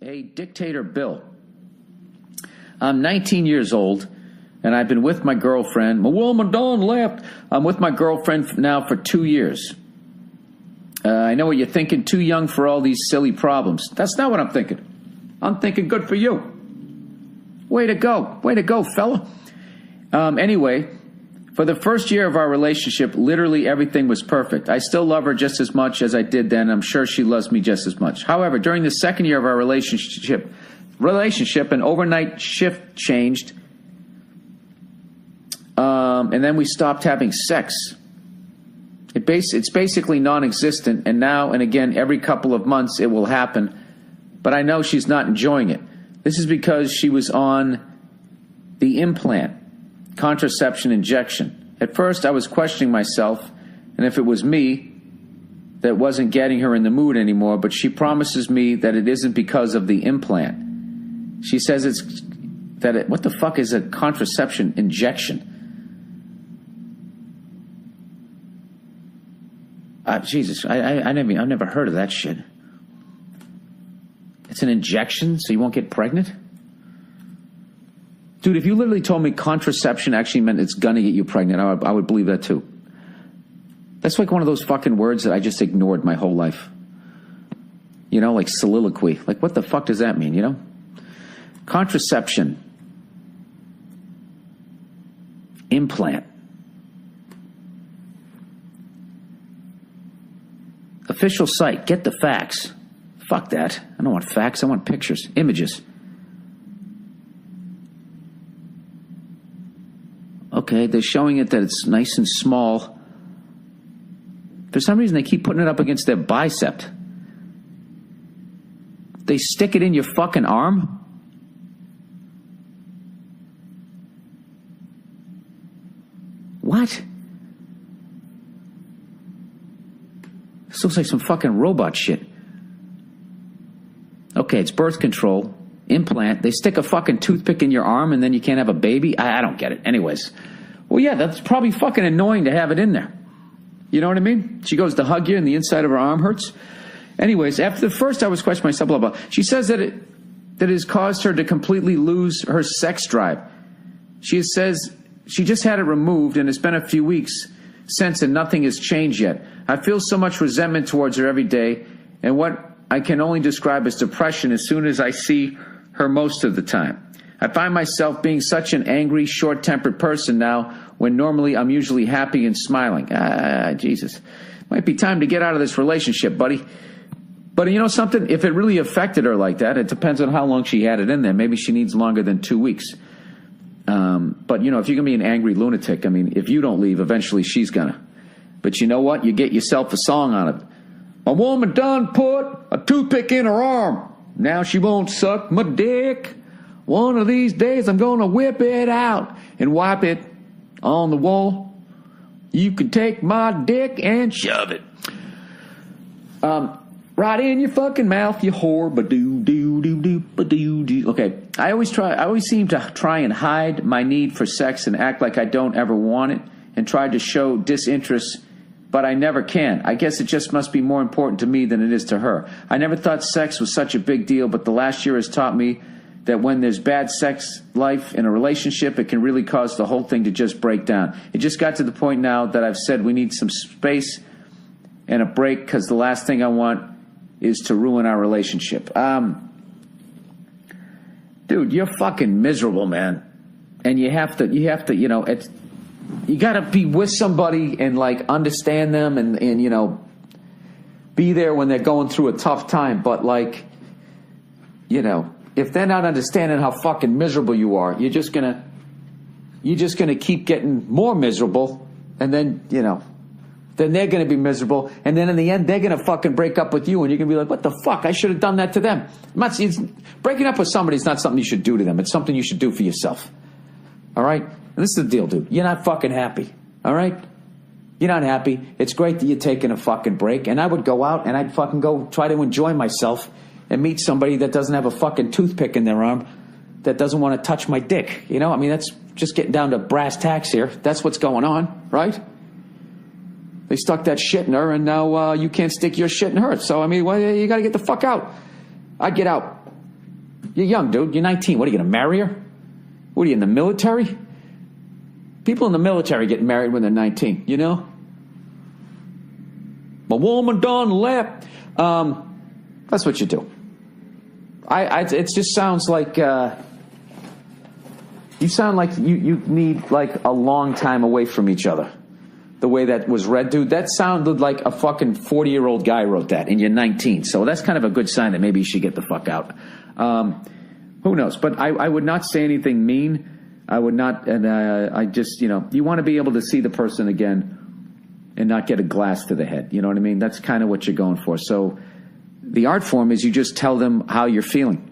Hey, Dictator Bill. I'm 19 years old, and I've been with my girlfriend. My woman done left. I'm with my girlfriend now for 2 years. I know what you're thinking, too young for all these silly problems. That's not what I'm thinking. I'm thinking good for you. Way to go. Way to go, fella. Anyway, for the first year of our relationship, literally everything was perfect. I still love her just as much as I did then. I'm sure she loves me just as much. However, during the second year of our relationship, an overnight shift changed, and then we stopped having sex. It's basically non-existent, and now and again, every couple of months it will happen, but I know she's not enjoying it. This is because she was on the implant, contraception injection. At first, I was questioning myself, and if it was me that wasn't getting her in the mood anymore, but she promises me that it isn't because of the implant. She says what the fuck is a contraception injection? Jesus, I've never heard of that shit. It's an injection so you won't get pregnant? Dude, if you literally told me contraception actually meant it's gonna get you pregnant, I would believe that too. That's like one of those fucking words that I just ignored my whole life. You know, like soliloquy. Like, what the fuck does that mean, you know? Contraception. Implant. Official site. Get the facts. Fuck that. I don't want facts. I want pictures. Images. Okay, they're showing it that it's nice and small. For some reason, they keep putting it up against their bicep. They stick it in your fucking arm? What? This looks like some fucking robot shit. Okay, it's birth control. Implant. They stick a fucking toothpick in your arm and then you can't have a baby? I don't get it. Anyways. Well, yeah, that's probably fucking annoying to have it in there. You know what I mean? She goes to hug you and the inside of her arm hurts. Anyways, after the first I was questioning myself, blah, blah. She says that it has caused her to completely lose her sex drive. She says she just had it removed and it's been a few weeks since and nothing has changed yet. I feel so much resentment towards her every day and what I can only describe as depression as soon as I see her most of the time. I find myself being such an angry, short-tempered person now when normally I'm usually happy and smiling. Jesus. Might be time to get out of this relationship, buddy. But you know something? If it really affected her like that, it depends on how long she had it in there. Maybe she needs longer than 2 weeks. But, you know, if you're going to be an angry lunatic, I mean, if you don't leave, eventually she's going to. But you know what? You get yourself a song on it. A woman done put a toothpick in her arm. Now she won't suck my dick. One of these days I'm going to whip it out and wipe it on the wall. You can take my dick and shove it. Right in your fucking mouth, you whore. Ba-doo-doo-doo-ba-doo-doo. Okay, I always seem to try and hide my need for sex and act like I don't ever want it and try to show disinterest, but I never can. I guess it just must be more important to me than it is to her. I never thought sex was such a big deal, but the last year has taught me that when there's bad sex life in a relationship, it can really cause the whole thing to just break down. It just got to the point now that I've said we need some space and a break because the last thing I want is to ruin our relationship. Dude, you're fucking miserable, man. And you have to, you know, you got to be with somebody and, like, understand them and, you know, be there when they're going through a tough time. But, like, you know, if they're not understanding how fucking miserable you are, you're just gonna keep getting more miserable. And then, you know, then they're going to be miserable. And then in the end, they're going to fucking break up with you. And you're going to be like, what the fuck? I should have done that to them. Breaking up with somebody is not something you should do to them. It's something you should do for yourself. All right? And this is the deal, dude. You're not fucking happy. All right? You're not happy. It's great that you're taking a fucking break. And I would go out and I'd fucking go try to enjoy myself and meet somebody that doesn't have a fucking toothpick in their arm, that doesn't want to touch my dick. You know? I mean, that's just getting down to brass tacks here. That's what's going on, right? They stuck that shit in her, and now you can't stick your shit in her. So, I mean, well, you got to get the fuck out. I'd get out. You're young, dude. You're 19. What, are you going to marry her? What, are you in the military? People in the military get married when they're 19, you know? My woman done left. That's what you do. It just sounds like you sound like you need like a long time away from each other. The way that was read, dude, that sounded like a fucking 40-year-old guy wrote that, and you're 19. So that's kind of a good sign that maybe you should get the fuck out. Who knows? But I would not say anything mean. I would not, and I just, you want to be able to see the person again and not get a glass to the head. You know what I mean? That's kind of what you're going for. So the art form is you just tell them how you're feeling.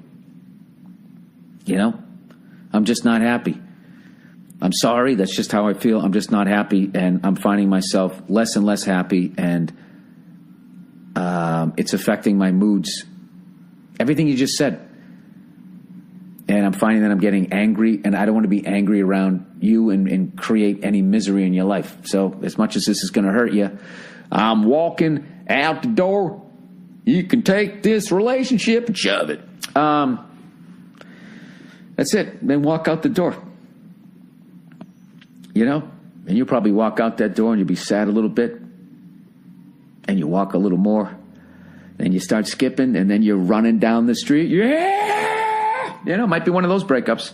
I'm just not happy. I'm sorry. That's just how I feel. I'm just not happy, and I'm finding myself less and less happy, and it's affecting my moods. Everything you just said. And I'm finding that I'm getting angry, and I don't want to be angry around you and create any misery in your life. So as much as this is going to hurt you, I'm walking out the door. You can take this relationship and shove it. That's it. Then walk out the door. And you'll probably walk out that door and you'll be sad a little bit. And you walk a little more. Then you start skipping, and then you're running down the street. Yeah! It might be one of those breakups.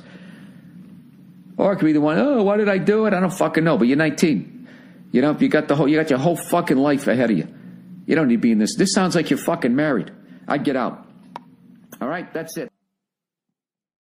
Or it could be the one, oh, why did I do it? I don't fucking know. But you're 19. You got your whole fucking life ahead of you. You don't need to be in this. This sounds like you're fucking married. I'd get out. All right, that's it.